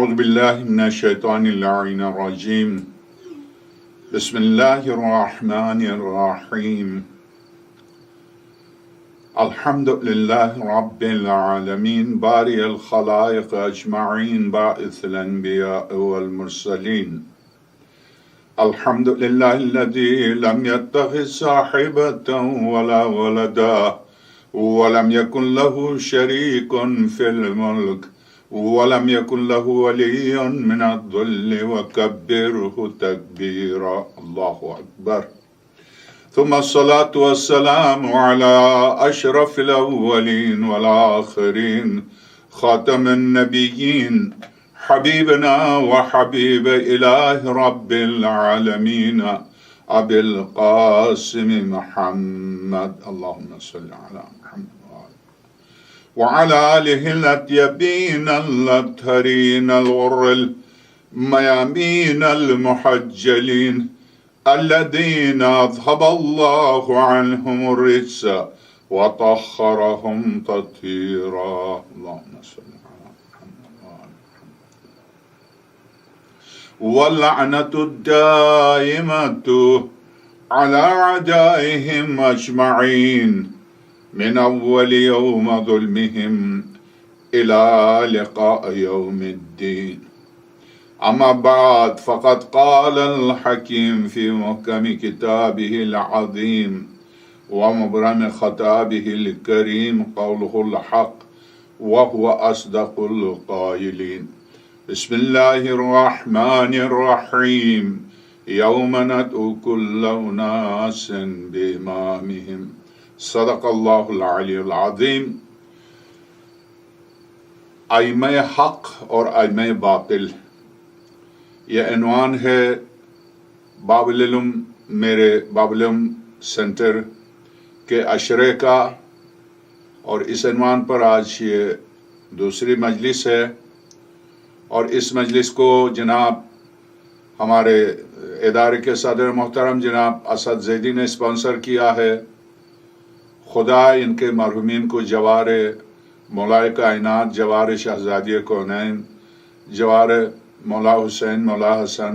اعوذ باللہ من الشیطان اللعین الرجیم بسم اللہ الرحمن الرحیم الحمد للہ رب العالمین باری الخلائق اجمعین باعث الانبیاء والمرسلین الحمد للہ الذی لم يتخذ صاحبة ولا ولدا ولم يكن له شريك في الملك ولم يكن له ولي من الذل وكبره تكبيرا الله أكبر ثم الصلاة والسلام على أشرف الأولين والآخرين خاتم النبيين حبيبنا وحبيب إله رب العالمين أبي القاسم محمد اللهم صل على محمد وعلى آله الأطيبين الأطهرين الغر الميامين المحجلين الذين أذهب الله عنهم الرجس وطهرهم تطهيرا اللهم صل على محمد واللعنة الدائمة على أعدائهم أجمعين من أول يوم ظلمهم إلى لقاء يوم الدين أما بعد فقد قال الحكيم في محكم كتابه العظيم ومبرم خطابه الكريم قوله الحق وهو أصدق القائلين بسم الله الرحمن الرحيم يوم ندعو كل أناس بإمامهم صدق اللہ العلی العظیم۔ ائمہ حق اور ائمہ باطل، یہ عنوان ہے باب العلم، میرے باب العلم سینٹر کے عشرے کا، اور اس عنوان پر آج یہ دوسری مجلس ہے، اور اس مجلس کو جناب ہمارے ادارے کے صدر محترم جناب اسد زیدی نے اسپانسر کیا ہے۔ خدا ان کے مرحومین کو جوار مولائے کائنات، جوار شہزادی کونین، جوار مولا حسین، مولا حسن،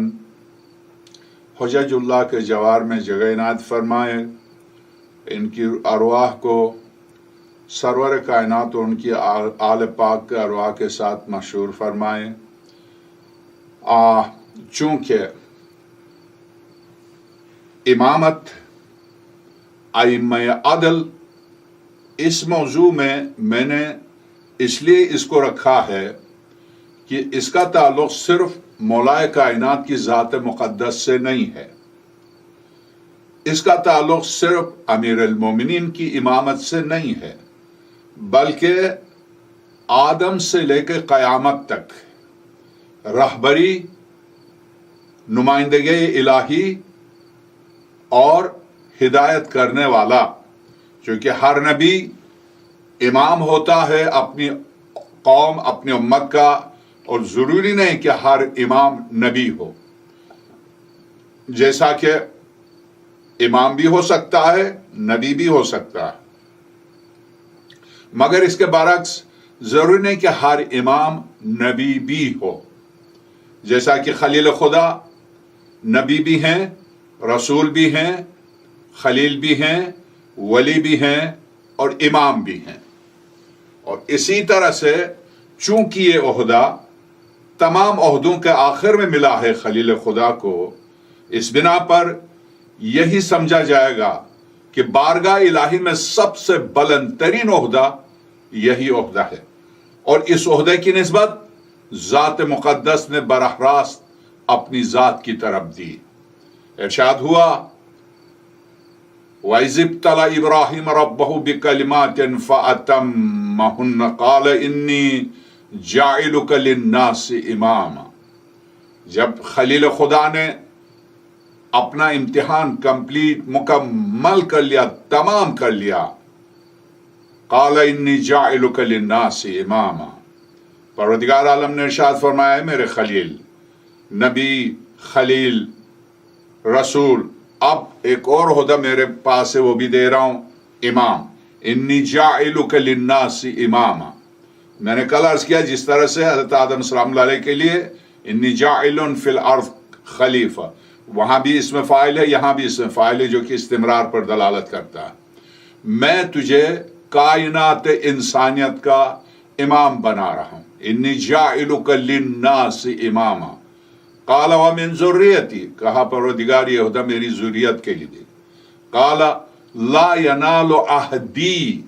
حجج اللہ کے جوار میں جگہ عنایت فرمائے، ان کی ارواح کو سرور کائنات اور ان کی آل پاک کے ارواح کے ساتھ مشہور فرمائے۔ چونکہ امامت ائمہ عدل اس موضوع میں نے اس لیے اس کو رکھا ہے کہ اس کا تعلق صرف مولائے کائنات کی ذات مقدس سے نہیں ہے، اس کا تعلق صرف امیر المومنین کی امامت سے نہیں ہے، بلکہ آدم سے لے کے قیامت تک رہبری، نمائندگی الہی اور ہدایت کرنے والا، کیونکہ ہر نبی امام ہوتا ہے اپنی قوم، اپنی امت کا، اور ضروری نہیں کہ ہر امام نبی ہو، جیسا کہ امام بھی ہو سکتا ہے، نبی بھی ہو سکتا ہے، مگر اس کے برعکس ضروری نہیں کہ ہر امام نبی بھی ہو، جیسا کہ خلیل خدا نبی بھی ہیں، رسول بھی ہیں، خلیل بھی ہیں، ولی بھی ہیں، اور امام بھی ہیں۔ اور اسی طرح سے چونکہ یہ عہدہ تمام عہدوں کے آخر میں ملا ہے خلیل خدا کو، اس بنا پر یہی سمجھا جائے گا کہ بارگاہ الہی میں سب سے بلند ترین عہدہ یہی عہدہ ہے، اور اس عہدے کی نسبت ذات مقدس نے براہ راست اپنی ذات کی طرف دی۔ ارشاد ہوا وَإِذِ ابْتَلَى إِبْرَاهِيمَ رَبَّهُ بِكَلِمَاتٍ فَأَتَمَّهُنَّ قَالَ إِنِّي جَاعِلُكَ لِلنَّاسِ إِمَامًا۔ جب خلیل خدا نے اپنا امتحان کمپلیٹ مکمل کر لیا، تمام کر لیا، قَالَ إِنِّي جَاعِلُكَ لِلنَّاسِ إِمَامًا، پروردگار عالم نے ارشاد فرمایا ہے میرے خلیل، نبی، خلیل، رسول، اب ایک اور عہدہ میرے پاس ہے، وہ بھی دے رہا ہوں، امام۔ انی جاعلک للناس اماما، میں نے کل عرض کیا جس طرح سے حضرت آدم سلام اللہ علیہ کے لیے انی جاعل فی الارض خلیفہ، وہاں بھی اسم فاعل ہے، یہاں بھی اسم فاعل ہے جو کہ استمرار پر دلالت کرتا ہے. میں تجھے کائنات انسانیت کا امام بنا رہا ہوں. انی جاعلک للناس اماما قال ومن ذریتی، کہا پروردگار یہ عہدہ میری ذریت کے لیے. قال لا ینال عہدی،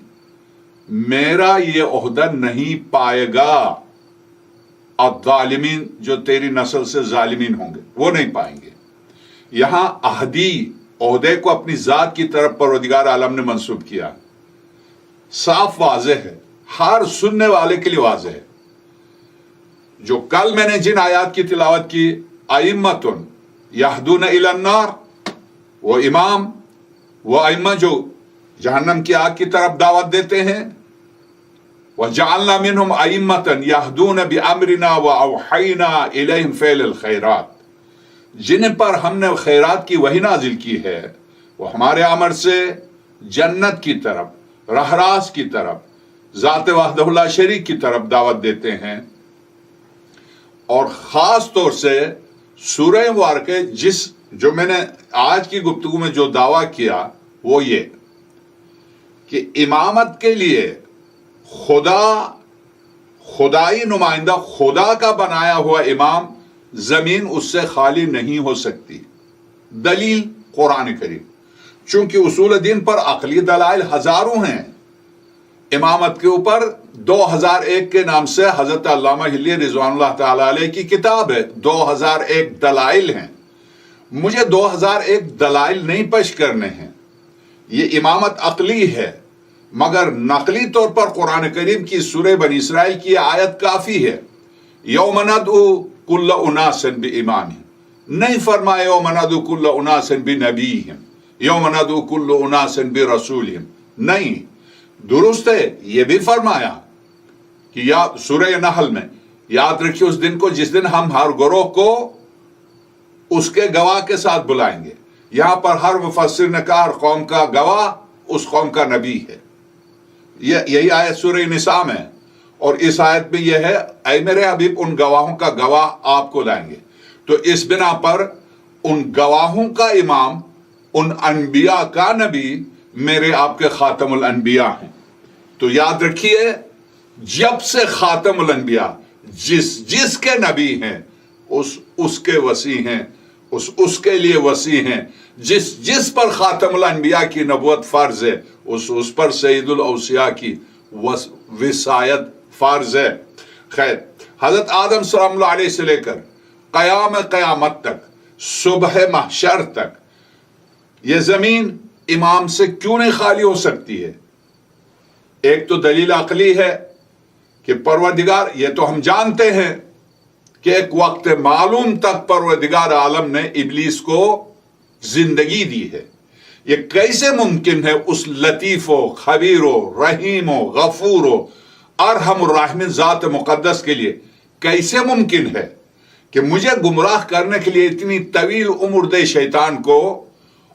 میرا یہ عہدہ نہیں پائے گا الظالمین، جو تیری نسل سے ظالمین ہوں گے وہ نہیں پائیں گے. یہاں عہدی عہدے کو اپنی ذات کی طرف پروردگار عالم نے منسوب کیا. صاف واضح ہے، ہر سننے والے کے لیے واضح ہے. جو کل میں نے جن آیات کی تلاوت کی، ائمۃ یہدون الی النار، وہ امام، وہ ائمہ جو جہنم کی آگ کی طرف دعوت دیتے ہیں. وَجَعَلْنَا مِنْهُمْ أَئِمَّةً يَهْدُونَ بِأَمْرِنَا وَأَوْحَيْنَا إِلَيْهِمْ فِعْلَ الْخَيْرَاتِ، جن پر ہم نے خیرات کی وحی نازل کی ہے، وہ ہمارے امر سے جنت کی طرف، راہ راست کی طرف، ذات وحدہ لا شریک کی طرف دعوت دیتے ہیں. اور خاص طور سے سورہ مبارکہ جو میں نے آج کی گفتگو میں جو دعویٰ کیا وہ یہ کہ امامت کے لیے خدائی نمائندہ، خدا کا بنایا ہوا امام، زمین اس سے خالی نہیں ہو سکتی. دلیل قرآن کریم، چونکہ اصول دین پر عقلی دلائل ہزاروں ہیں. امامت کے اوپر 2001 کے نام سے حضرت علامہ ہلی رضوان اللہ تعالی علیہ کی کتاب ہے. 2001 دلائل ہیں. مجھے 2001 دلائل نہیں پیش کرنے ہیں. یہ امامت عقلی ہے، مگر نقلی طور پر قرآن کریم کی سورہ بنی اسرائیل کی آیت کافی ہے. یوم ندعو کل اناس بامامہم، نہیں فرمایا یوم ندعو کل اناس بنبیہم، یوم ندعو کل اناس برسولہم. نہیں، درست ہے یہ بھی فرمایا کہ سورہ نحل میں یاد رکھیے اس دن کو جس دن ہم ہر گروہ کو اس کے گواہ کے ساتھ بلائیں گے. یہاں پر ہر مفسر نے کہا ہر قوم کا گواہ اس قوم کا نبی ہے. یہی آیت سورہ نساء میں، اور اس آیت میں یہ ہے اے میرے حبیب ان گواہوں کا گواہ آپ کو لائیں گے. تو اس بنا پر ان گواہوں کا امام، ان انبیاء کا نبی میرے آپ کے خاتم الانبیاء ہیں. تو یاد رکھیے جب سے خاتم الانبیاء جس کے نبی ہیں اس کے وسیع ہیں، اس کے لیے وسیع ہیں. جس پر خاتم الانبیاء کی نبوت فرض ہے اس پر سید الاوصیاء کی وصایت فرض ہے. خیر، حضرت آدم سلام اللہ علیہ سے لے کر قیامت تک، صبح محشر تک، یہ زمین امام سے کیوں نہیں خالی ہو سکتی ہے؟ ایک تو دلیل عقلی ہے کہ پروردگار، یہ تو ہم جانتے ہیں کہ ایک وقت معلوم تک پروردگار عالم نے ابلیس کو زندگی دی ہے. یہ کیسے ممکن ہے اس لطیف و خبیر و رحیم و غفور و ارحم الراحمین ذات مقدس کے لیے کیسے ممکن ہے کہ مجھے گمراہ کرنے کے لیے اتنی طویل عمر دے شیطان کو،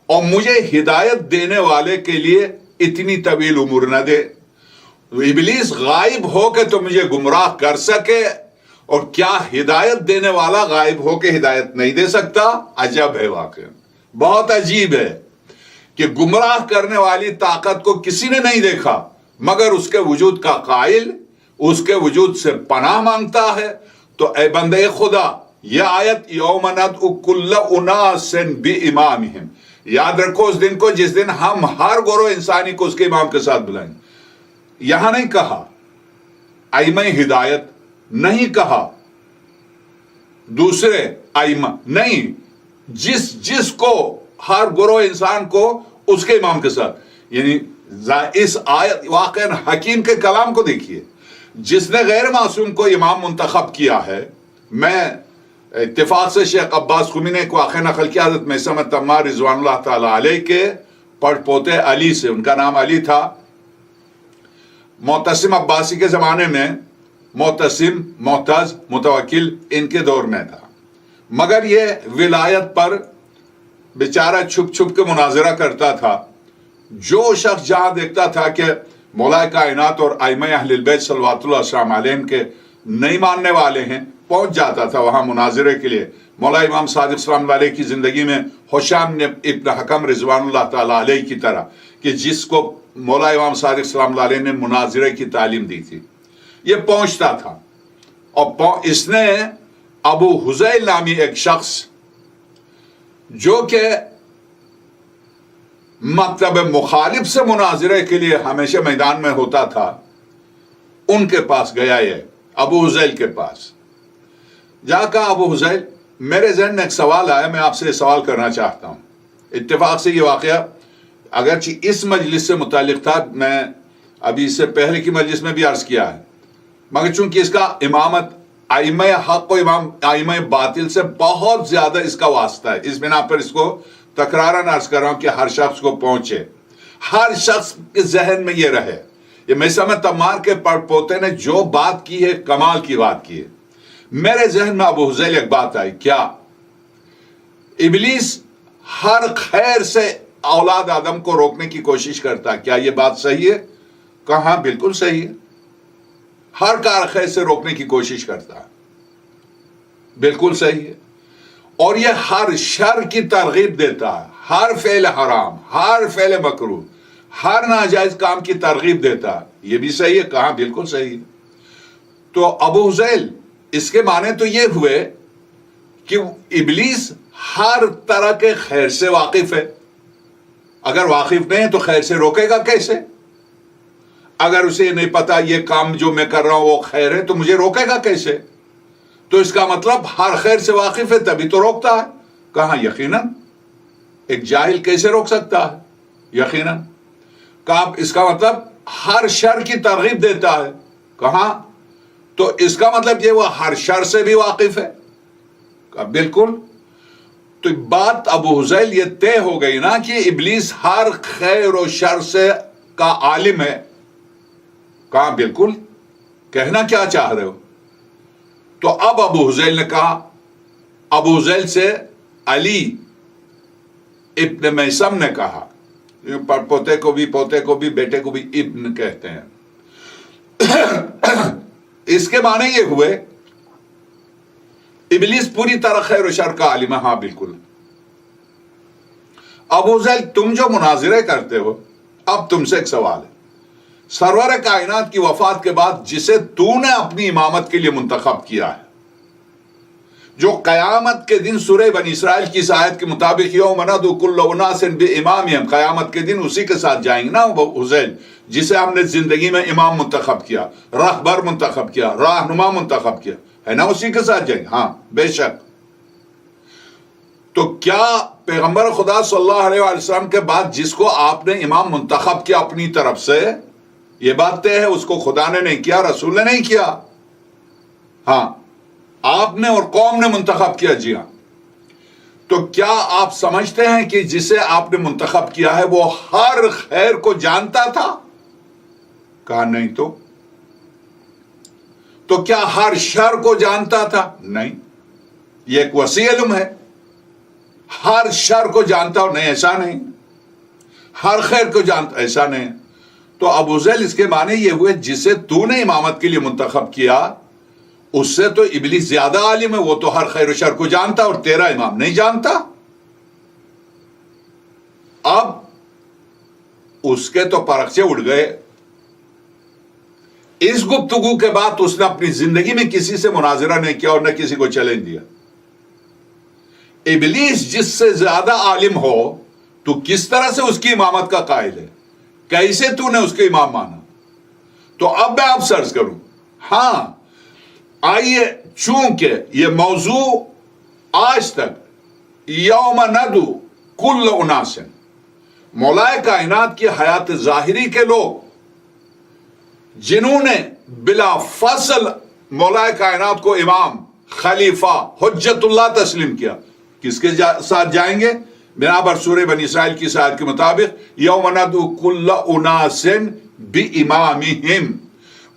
اور مجھے ہدایت دینے والے کے لیے اتنی طویل عمر نہ دے؟ ابلیس غائب ہو کے تو مجھے گمراہ کر سکے، اور کیا ہدایت دینے والا غائب ہو کے ہدایت نہیں دے سکتا؟ عجب ہے واقعا، بہت عجیب ہے کہ گمراہ کرنے والی طاقت کو کسی نے نہیں دیکھا، مگر اس کے وجود کا قائل، اس کے وجود سے پناہ مانگتا ہے. تو اے بندے خدا، یہ آیت یوم ندعو کل اناس بامامہم، یاد رکھو اس دن کو جس دن ہم ہر گروہ انسانی کو اس کے امام کے ساتھ بلائیں. یہاں نہیں کہا ائمہ ہدایت، نہیں کہا دوسرے ائمہ، نہیں، جس کو ہر گروہ انسان کو اس کے امام کے ساتھ. یعنی اس آیت واقعا حکیم کے کلام کو دیکھیے. جس نے غیر معصوم کو امام منتخب کیا ہے، میں اتفاق سے شیخ عباس قمی نے ایک واقعہ نقل کیا حضرت میثم تمار رضوان اللہ تعالی علیہ کے پڑ پوتے علی سے، ان کا نام علی تھا. معتصم عباسی کے زمانے میں معتصم، معتز، متوکل ان کے دور میں تھا، مگر یہ ولایت پر بیچارہ چھپ چھپ کے مناظرہ کرتا تھا. جو شخص جہاں دیکھتا تھا کہ مولا کائنات اور ائمہ اہل البیت صلوات اللہ السلام علیہم کے نہیں ماننے والے ہیں پہنچ جاتا تھا وہاں مناظرے کے لیے. مولا امام صادق سلام علیہ کی زندگی میں حشام ابن حکم رضوان اللہ تعالیٰ علیہ کی طرح کہ جس کو مولا امام صادق سلام علیہ نے مناظرے کی تعلیم دی تھی یہ پہنچتا تھا. اور اس نے ابو حذیل نامی ایک شخص جو کہ مکتب مخالف سے مناظرے کے لیے ہمیشہ میدان میں ہوتا تھا ان کے پاس گیا یہ ابو حذیل کے پاس جا کہا ابو حذیل میرے ذہن میں ایک سوال آیا میں آپ سے سوال کرنا چاہتا ہوں. اتفاق سے یہ واقعہ اگرچہ اس مجلس سے متعلق تھا میں ابھی اس سے پہلے کی مجلس میں بھی عرض کیا ہے مگر چونکہ اس کا امامت ائمہ حق و ائمہ باطل سے بہت زیادہ اس کا واسطہ ہے اس بنا پر اس کو تکراراً عرض کر رہا ہوں کہ ہر شخص کو پہنچے ہر شخص کے ذہن میں یہ رہے. یہ میثم تمار کے پڑ پوتے نے جو بات کی ہے کمال کی بات کی ہے. میرے ذہن میں ابو حذیل ایک بات آئی کیا ابلیس ہر خیر سے اولاد آدم کو روکنے کی کوشش کرتا ہے کیا یہ بات صحیح ہے؟ کہا ہاں بالکل صحیح ہے. ہر کار خیر سے روکنے کی کوشش کرتا ہے بالکل صحیح ہے. اور یہ ہر شر کی ترغیب دیتا ہے ہر فعل حرام ہر فعل مکروہ ہر ناجائز کام کی ترغیب دیتا ہے یہ بھی صحیح ہے. کہا بالکل صحیح ہے. تو ابو حذیل اس کے معنی تو یہ ہوئے کہ ابلیس ہر طرح کے خیر سے واقف ہے. اگر واقف نہیں ہے تو خیر سے روکے گا کیسے؟ اگر اسے نہیں پتا یہ کام جو میں کر رہا ہوں وہ خیر ہے تو مجھے روکے گا کیسے؟ تو اس کا مطلب ہر خیر سے واقف ہے تبھی تو روکتا ہے. کہاں یقیناً ایک جاہل کیسے روک سکتا ہے؟ یقیناً. کہا اس کا مطلب ہر شر کی ترغیب دیتا ہے. کہاں تو اس کا مطلب یہ وہ ہر شر سے بھی واقف ہے. کہا بالکل. تو بات ابو حذیل یہ طے ہو گئی نا کہ ابلیس ہر خیر و شر سے کا عالم ہے. کہا بالکل. کہنا کیا چاہ رہے ہو؟ تو اب ابو حذیل نے کہا ابو حذیل سے علی ابن میثم نے کہا پوتے کو بھی بیٹے کو بھی ابن کہتے ہیں. اس کے معنی یہ ہوئے ابلیس پوری طرح خیر و شر کا عالم ہے. ہاں بالکل. ابو حذیل تم جو مناظرے کرتے ہو اب تم سے ایک سوال ہے. سرور کائنات کی وفات کے بعد جسے تو نے اپنی امامت کے لیے منتخب کیا ہے جو قیامت کے دن سورہ بنی اسرائیل کی اس آیت کے مطابق یوم ندعو کل اناس بامامہم قیامت کے دن اسی کے ساتھ جائیں گے نا حذیل جسے ہم نے زندگی میں امام منتخب کیا رہبر منتخب کیا راہنما منتخب کیا ہے نا اسی کے ساتھ جائیں گے. ہاں بے شک. تو کیا پیغمبر خدا صلی اللہ علیہ وسلم کے بعد جس کو آپ نے امام منتخب کیا اپنی طرف سے یہ بات طے ہے اس کو خدا نے نہیں کیا رسول نے نہیں کیا؟ ہاں آپ نے اور قوم نے منتخب کیا. جی ہاں. تو کیا آپ سمجھتے ہیں کہ جسے آپ نے منتخب کیا ہے وہ ہر خیر کو جانتا تھا؟ کہا نہیں. تو کیا ہر شر کو جانتا تھا؟ نہیں. یہ ایک وسیع علم ہے. ہر شر کو جانتا ہو نہیں ایسا نہیں. ہر خیر کو جانتا ایسا نہیں. تو ابو حذیل اس کے معنی یہ ہوئے جسے تو نے امامت کے لیے منتخب کیا اس سے تو ابلیس زیادہ عالم ہے. وہ تو ہر خیر و شر کو جانتا اور تیرا امام نہیں جانتا. اب اس کے تو پرخچے اڑ گئے. اس گفتگو کے بعد اس نے اپنی زندگی میں کسی سے مناظرہ نہیں کیا اور نہ کسی کو چیلنج دیا. ابلیس جس سے زیادہ عالم ہو تو کس طرح سے اس کی امامت کا قائل ہے؟ کیسے تو نے اس کے امام مانا؟ تو اب میں آپ سرچ کروں. ہاں آئیے چونکہ یہ موضوع آج تک یوم ندعو کل اناس مولائے کائنات کی حیات ظاہری کے لوگ جنہوں نے بلا فصل مولائے کائنات کو امام خلیفہ حجت اللہ تسلیم کیا کس کے ساتھ جائیں گے؟ بنابر سورہ بنی اسرائیل کی آیت کے مطابق یوم ندعو کل اناس بامامہم.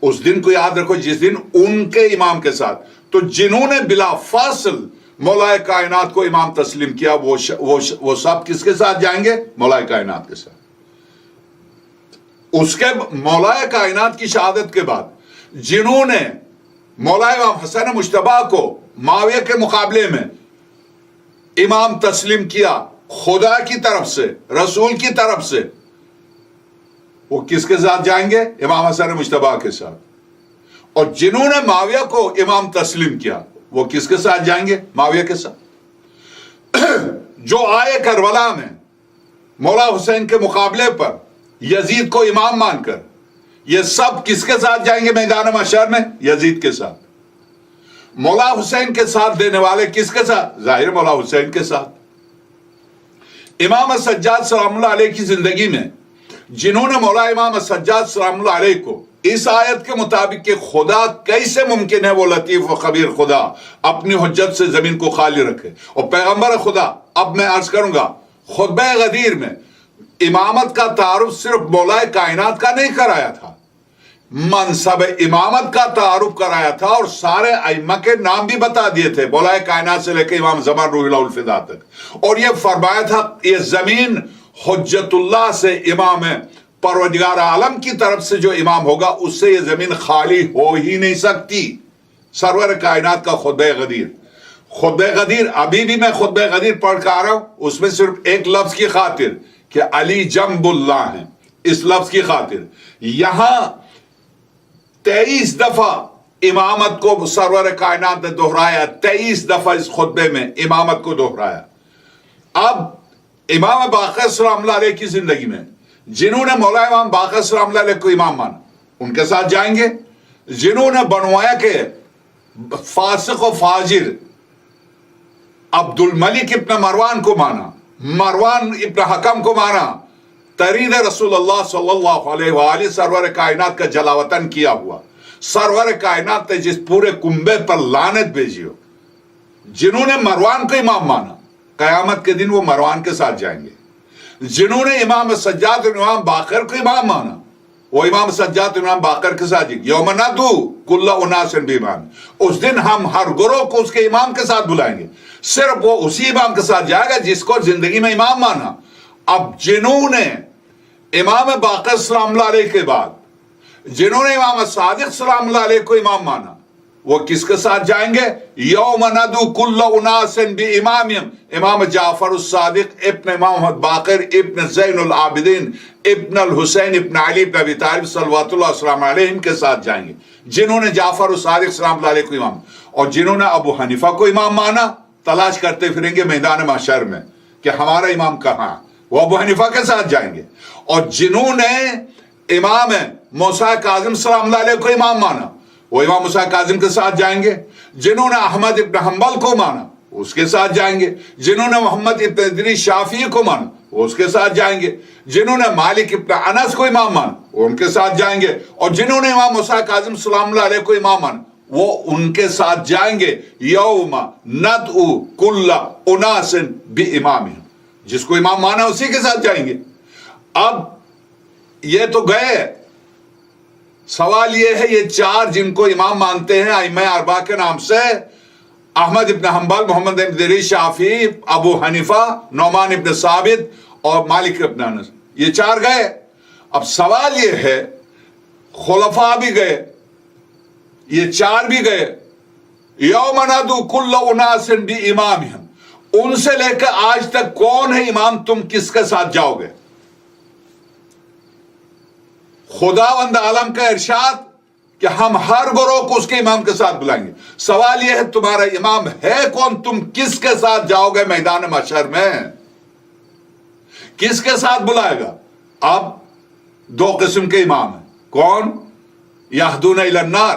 اس دن کو یاد رکھو جس دن ان کے امام کے ساتھ. تو جنہوں نے بلا فاصل مولائے کائنات کو امام تسلیم کیا وہ سب کس کے ساتھ جائیں گے؟ مولائے کائنات کے ساتھ. اس کے مولا کائنات کی شہادت کے بعد جنہوں نے مولا امام حسن مجتبی کو معاویہ کے مقابلے میں امام تسلیم کیا خدا کی طرف سے، رسول کی طرف سے، وہ کس کے ساتھ جائیں گے؟ امام حسن مجتبی کے ساتھ. اور جنہوں نے معاویہ کو امام تسلیم کیا وہ کس کے ساتھ جائیں گے؟ معاویہ کے ساتھ. جو آئے کربلا میں مولا حسین کے مقابلے پر یزید کو امام مان کر، یہ سب کس کے ساتھ جائیں گے میدان محشر میں؟ یزید کے ساتھ. مولا حسین کے ساتھ دینے والے کس کے ساتھ؟ ظاہر مولا حسین کے ساتھ. امام سجاد سلام اللہ علیہ کی زندگی میں جنہوں نے مولا امام سجاد سلام اللہ علیہ کو اس آیت کے مطابق کہ خدا کیسے ممکن ہے وہ لطیف و خبیر خدا اپنی حجت سے زمین کو خالی رکھے، اور پیغمبر خدا، اب میں عرض کروں گا، خطبہ غدیر میں امامت کا تعارف صرف مولا کائنات کا نہیں کرایا تھا، منصب امامت کا تعارف کرایا تھا، اور سارے ائمہ کے نام بھی بتا دیے تھے، مولا کائنات سے لے کے امام زمان روح اللہ الفدا تک. اور یہ فرمایا تھا یہ زمین حجت اللہ سے امام پروردگار عالم کی طرف سے جو امام ہوگا اس سے یہ زمین خالی ہو ہی نہیں سکتی. سرور کائنات کا خطبہ غدیر. خطبہ غدیر ابھی بھی میں خطبہ غدیر پڑھ کر آ رہا ہوں، اس میں صرف ایک لفظ کی خاطر کہ علی جنب اللہ ہیں، اس لفظ کی خاطر یہاں 23 دفعہ امامت کو سرور کائنات نے دہرایا، 23 دفعہ اس خطبے میں امامت کو دہرایا. اب امام باقر سلام اللہ علیہ کی زندگی میں جنہوں نے مولا امام باقر سلام اللہ علیہ کو امام مانا ان کے ساتھ جائیں گے. جنہوں نے بنوایا کہ فاسق و فاجر عبد الملک ابن مروان کو مانا، مروان ابن حکم کو مانا، ترید رسول اللہ صلی اللہ علیہ وآلہ سرور کائنات کا جلاوطن کیا ہوا، سرور کائنات نے جس پورے کنبے پر لعنت بھیجی ہو، جنہوں نے مروان کو امام مانا قیامت کے دن وہ مروان کے ساتھ جائیں گے. جنہوں نے امام سجاد امام باقر کو امام مانا وہ امام سجاد امام باقر کے ساتھ جائیں گے. یوم ندعو کل اناس بامام، اس دن ہم ہر گروہ کو اس کے امام کے ساتھ بلائیں گے، صرف وہ اسی امام کے ساتھ جائے گا جس کو زندگی میں امام مانا. اب جنہوں نے امام باقر سلام اللہ علیہ کے بعد جنہوں نے امام صادق سلام اللہ علیہ کو امام مانا وہ کس کے ساتھ جائیں گے؟ یوم ندعو کل اناس بامامہم، امام جعفر الصادق ابن امام محمد باقر ابن زین العابدین ابن الحسین ابن علی ابن ابی طالب صلوات اللہ السلام علیہم کے ساتھ جائیں گے، جنہوں نے جعفر الصادق سلام اللہ علیہ کو امام. اور جنہوں نے ابو حنیفہ کو امام مانا تلاش کرتے پھریں گے میدان محشر میں کہ ہمارا امام کہاں، وہ ابو حنیفہ کے ساتھ جائیں گے. اور جنہوں نے امام موسیٰ کاظم سلام اللہ علیہ کو امام مانا وہ امام موسیٰ کاظم کے ساتھ جائیں گے. جنہوں نے احمد ابن حنبل کو مانا اس کے ساتھ جائیں گے. جنہوں نے محمد ابن ادریس شافعی کو مانا وہ اس کے ساتھ جائیں گے. جنہوں نے مالک ابن انس کو امام مانا وہ ان کے ساتھ جائیں گے. اور جنہوں نے امام موسیٰ کاظم سلام اللہ علیہ کو امام مانا وہ ان کے ساتھ جائیں گے. یوم ندعو کل اناس بامامہم، جس کو امام مانا اسی کے ساتھ جائیں گے. اب یہ تو گئے، سوال یہ ہے یہ چار جن کو امام مانتے ہیں ائمہ اربعہ کے نام سے، احمد ابن حنبل، محمد ابن ادریس شافعی، ابو حنیفہ، نعمان ابن ثابت اور مالک ابن انس، یہ چار گئے. اب سوال یہ ہے خلفاء بھی گئے، یہ چار بھی گئے. یوم ندعو کل اناس بامامہم، ان سے لے کر آج تک کون ہے امام؟ تم کس کے ساتھ جاؤ گے؟ خداوند عالم کا ارشاد کہ ہم ہر گروہ کو اس کے امام کے ساتھ بلائیں گے. سوال یہ ہے تمہارا امام ہے کون؟ تم کس کے ساتھ جاؤ گے میدان محشر میں؟ کس کے ساتھ بلائے گا؟ اب دو قسم کے امام ہیں. کون؟ یہدون الی النار،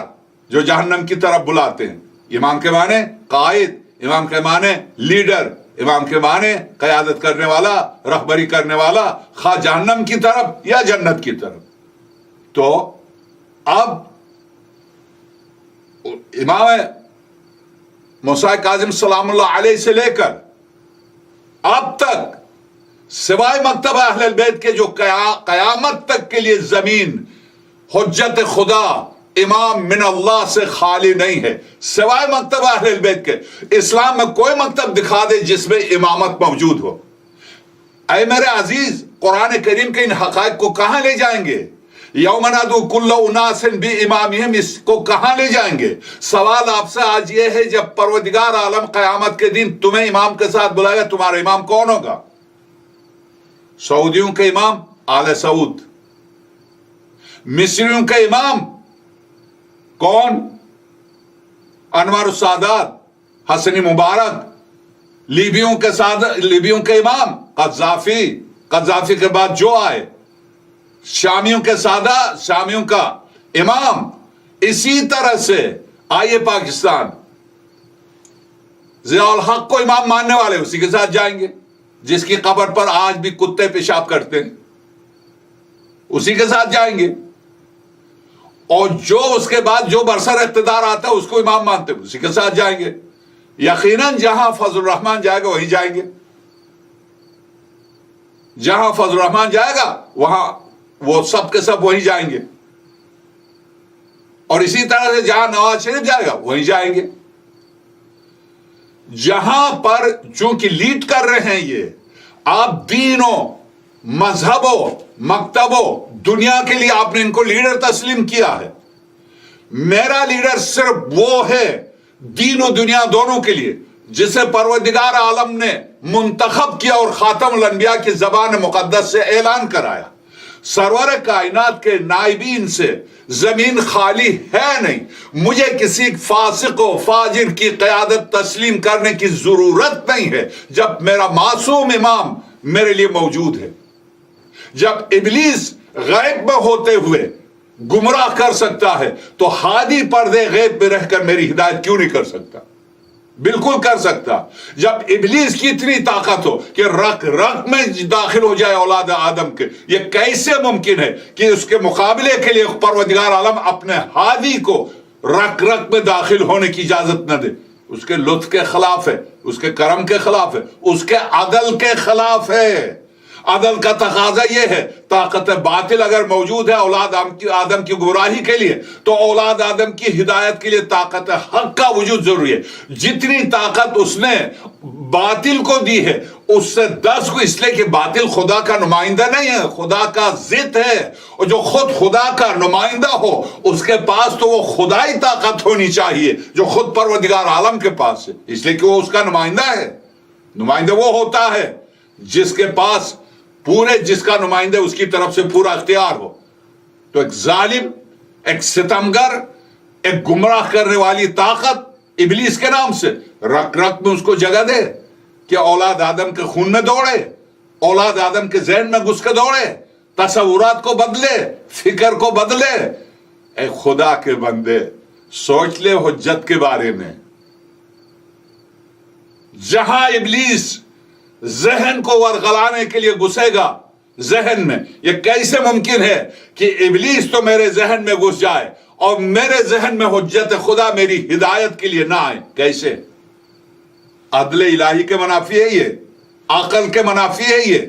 جو جہنم کی طرف بلاتے ہیں. امام کے معنی قائد، امام کے معنی لیڈر، امام کے معنی قیادت کرنے والا، رہبری کرنے والا، خواہ جہنم کی طرف یا جنت کی طرف. تو اب امام موسیٰ کاظم سلام اللہ علیہ سے لے کر اب تک سوائے مکتبہ اہل البیت کے جو قیامت تک کے لیے زمین حجت خدا امام من اللہ سے خالی نہیں ہے، سوائے مکتبہ اہل البیت کے. اسلام میں کوئی مکتب دکھا دے جس میں امامت موجود ہو. اے میرے عزیز، قرآن کریم کے ان حقائق کو کہاں لے جائیں گے؟ یوم ندعو کل اناس بامامہم، اس کو کہاں لے جائیں گے؟ سوال آپ سے آج یہ ہے، جب پروردگار عالم قیامت کے دن تمہیں امام کے ساتھ بلائے گا، تمہارا امام کون ہوگا؟ سعودیوں کے امام آل سعود، مصریوں کے امام کون؟ انور السادات، حسنی مبارک، لیبیوں کے امام قذافی کے بعد جو آئے، شامیوں کا امام، اسی طرح سے آئیے پاکستان، ضیاء الحق کو امام ماننے والے اسی کے ساتھ جائیں گے، جس کی قبر پر آج بھی کتے پیشاب کرتے ہیں، اسی کے ساتھ جائیں گے، اور جو اس کے بعد جو برسر اقتدار آتا ہے اس کو امام مانتے ہیں، اسی کے ساتھ جائیں گے۔ یقیناً جہاں فضل الرحمان جائے گا وہیں جائیں گے، جہاں فضل الرحمان جائے گا وہاں وہ سب کے سب وہیں جائیں گے، اور اسی طرح سے جہاں نواز شریف جائے گا وہیں جائیں گے۔ جہاں پر چونکہ لیڈ کر رہے ہیں یہ، آپ دینوں، مذہبوں، مکتبوں، دنیا کے لیے آپ نے ان کو لیڈر تسلیم کیا ہے۔ میرا لیڈر صرف وہ ہے دین و دنیا دونوں کے لیے جسے پروردگار عالم نے منتخب کیا اور خاتم الانبیاء کی زبان مقدس سے اعلان کرایا۔ سرور کائنات کے نائبین سے زمین خالی ہے نہیں، مجھے کسی فاسق و فاجر کی قیادت تسلیم کرنے کی ضرورت نہیں ہے جب میرا معصوم امام میرے لیے موجود ہے۔ جب ابلیس غیب میں ہوتے ہوئے گمراہ کر سکتا ہے تو ہادی پردے غیب میں رہ کر میری ہدایت کیوں نہیں کر سکتا؟ بالکل کر سکتا۔ جب ابلیس کی اتنی طاقت ہو کہ رق رق میں داخل ہو جائے اولاد آدم کے، یہ کیسے ممکن ہے کہ اس کے مقابلے کے لیے پروردگار عالم اپنے ہادی کو رق رق میں داخل ہونے کی اجازت نہ دے؟ اس کے لطف کے خلاف ہے، اس کے کرم کے خلاف ہے، اس کے عدل کے خلاف ہے۔ عدل کا تقاضا یہ ہے، طاقت باطل اگر موجود ہے اولاد آدم کی گمراہی کے لیے تو اولاد آدم کی ہدایت کے لیے طاقت حق کا وجود ضروری ہے۔ جتنی طاقت اس نے باطل کو دی ہے اس سے 10 کو، اس لیے کہ باطل خدا کا نمائندہ نہیں ہے، خدا کا ضد ہے، اور جو خود خدا کا نمائندہ ہو اس کے پاس تو وہ خدائی طاقت ہونی چاہیے جو خود پروردگار عالم کے پاس ہے، اس لیے کہ وہ اس کا نمائندہ ہے۔ نمائندہ وہ ہوتا ہے جس کے پاس جس کا نمائندہ اس کی طرف سے پورا اختیار ہو۔ تو ایک ظالم، ایک ستمگر، ایک گمراہ کرنے والی طاقت ابلیس کے نام سے رق رق میں اس کو جگہ دے کہ اولاد آدم کے خون میں دوڑے، اولاد آدم کے ذہن میں گھس کے دوڑے، تصورات کو بدلے، فکر کو بدلے۔ اے خدا کے بندے، سوچ لے حجت کے بارے میں۔ جہاں ابلیس ذہن کو ورغلانے کے لیے گھسے گا ذہن میں، یہ کیسے ممکن ہے کہ ابلیس تو میرے ذہن میں گھس جائے اور میرے ذہن میں حجت خدا میری ہدایت کے لیے نہ آئے؟ کیسے؟ عدل الہی کے منافی ہے یہ، عقل کے منافی ہے یہ۔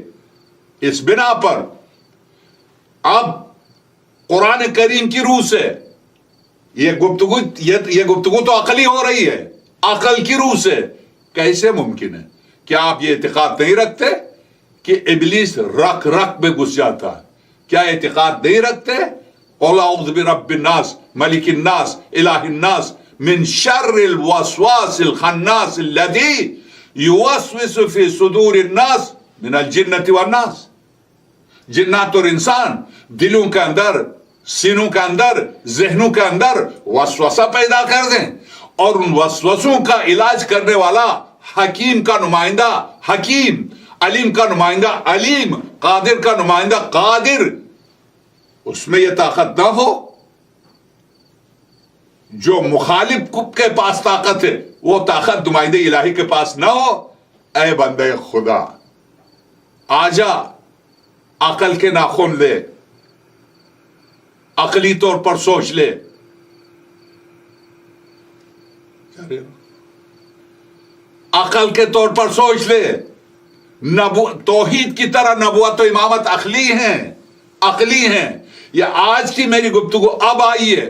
اس بنا پر اب قرآن کریم کی روح سے یہ گفتگو تو عقلی ہو رہی ہے، عقل کی روح سے کیسے ممکن ہے؟ کیا آپ یہ اعتقاد نہیں رکھتے کہ ابلیس رق رق میں گھس جاتا ہے؟ کیا اعتقاد نہیں رکھتے؟ قل اعوذ برب الناس ملک الناس الہ الناس من شر الوسواس الخناس الذی یوسوس فی صدور الناس من الجنۃ والناس۔ جنات اور انسان دلوں کے اندر، سینوں کے اندر، ذہنوں کے اندر وسوسہ پیدا کر دیں، اور ان وسوسوں کا علاج کرنے والا حکیم کا نمائندہ حکیم، علیم کا نمائندہ علیم، قادر کا نمائندہ قادر، اس میں یہ طاقت نہ ہو؟ جو مخالف کے پاس طاقت ہے وہ طاقت نمائندہ الہی کے پاس نہ ہو؟ اے بندے خدا، آجا عقل کے ناخن لے، عقلی طور پر سوچ لے۔ عقل کے طور پر سوچ لے۔ توحید کی طرح نبوت و امامت عقلی ہیں، عقلی ہیں۔ یہ آج کی میری گفتگو اب آئی ہے